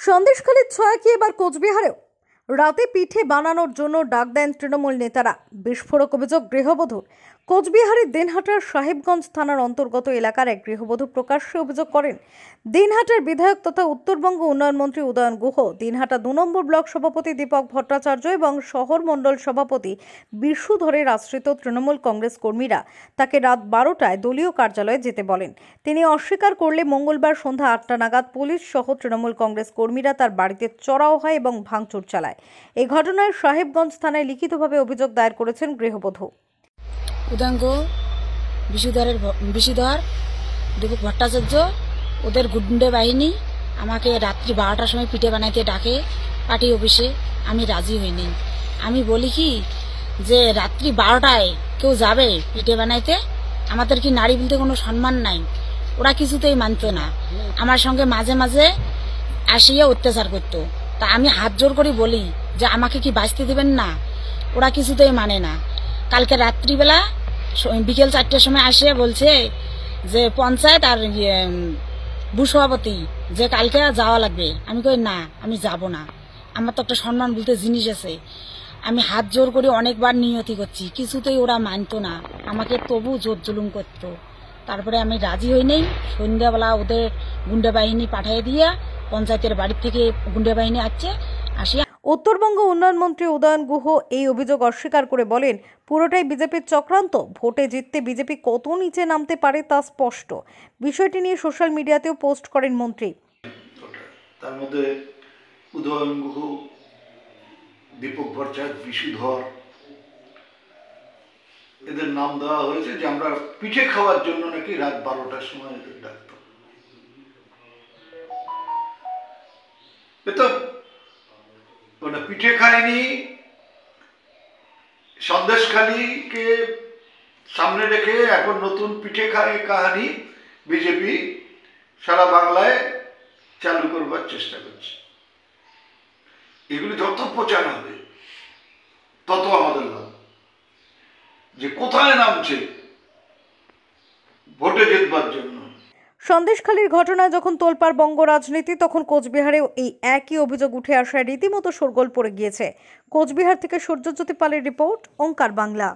সন্দেশখালীর ছয় কি এবার কোচবিহারেও রাতে পিঠে বানানোর জন্য ডাক দেন তৃণমূল নেতারা। বিস্ফোরক অভিযোগ গৃহবধূর। কোচবিহারের দিনহাটার সাহেবগঞ্জ থানার অন্তর্গত এলাকার এক গৃহবধূ প্রকাশ্যে অভিযোগ করেন, দিনহাটার বিধায়ক তথা উত্তরবঙ্গ উন্নয়ন মন্ত্রী উদয়ন গুহ, দিনহাটা 2 নম্বর ব্লক সভাপতি দীপক ভট্টাচার্য এবং শহর মণ্ডল সভাপতি বিশু ধরের আশ্রিত তৃণমূল কংগ্রেস কর্মীরা তাকে রাত 12টায় দলীয় কার্যালয়ে যেতে বলেন। তিনি অস্বীকার করলে মঙ্গলবার সন্ধ্যা 8টা নাগাদ পুলিশ সহ তৃণমূল কংগ্রেস কর্মীরা তার বাড়িতে চড়াও হয় এবং ভাঙচুর চালায়। এই ঘটনায় সাহেবগঞ্জ থানায় লিখিতভাবে অভিযোগ দায়ের করেছেন গৃহবধূ। উদয়ঙ্গ, বিশুধর, দীপক ভট্টাচার্য ওদের গুন্ডে বাহিনী আমাকে রাত্রি 12টার সময় পিঠে বানাইতে ডাকে পার্টি অফিসে। আমি রাজি হইনি। আমি বলি কি যে রাত্রি 12টায় কেউ যাবে পিঠে বানাইতে? আমাদের কি নারী বলতে কোনো সম্মান নাই? ওরা কিছুতেই মানতো না। আমার সঙ্গে মাঝে মাঝে আসিয়া অত্যাচার করতো। তা আমি হাত জোর করে বলি যে আমাকে কি বাঁচতে দেবেন না? ওরা কিছুতেই মানে না। কালকে রাত্রিবেলা বিকেল 4টার সময় আসে বলছে যে পঞ্চায়েত আর ভূসভাপতি যে কালকে যাওয়া লাগবে। আমি কই না, আমি যাব না। আমার তো একটা সম্মান বলতে জিনিস আছে। আমি হাত জোর করে অনেকবার নিয়তি করছি, কিছুতেই ওরা মানতো না। আমাকে তবু জোর জুলুম করতো। তারপরে আমি রাজি হই নাই। সন্ধ্যাবেলা ওদের গুন্ডা বাহিনী পাঠিয়ে দিয়ে পঞ্চায়েতের বাড়ি থেকে গুন্ডা বাহিনী আসিয়া উত্তরবঙ্গ উন্নয়ন মন্ত্রী উদয়ন গুহ এই অভিযোগ অস্বীকার করে বলেন, পুরোটাই বিজেপির চক্রান্ত। ভোটে জিততে বিজেপি কত নিচে নামতে পারে তা স্পষ্ট। বিষয়টি নিয়ে সোশ্যাল মিডিয়াতেও পোস্ট করেন মন্ত্রী। তার মধ্যে উদয়ন গুহ, দীপক ভট্টাচার্য, বিশুধর এদের নাম দেওয়া হয়েছে যে আমরা পিঠে খাওয়ার জন্য নাকি রাত 12টার সময় এদের ডাকতাম। পিঠে খায়নি, সন্দেশখালীকে সামনে রেখে এখন নতুন পিঠে খায় কাহানি বিজেপি সারা বাংলায় চালু করবার চেষ্টা করছে। এগুলি যত প্রচার হবে তত আমাদের লাভ। যে কোথায় নামছে ভোটে জিতবার জন্য। সন্দেশখালীর ঘটনায় যখন তোলপাড় বঙ্গ রাজনীতি, তখন কোচবিহারেও এই একই অভিযোগ উঠে আসায় রীতিমতো শোরগোল পড়ে গিয়েছে। কোচবিহার থেকে সূর্যজ্যোতি পালের রিপোর্ট, ওঙ্কার বাংলা।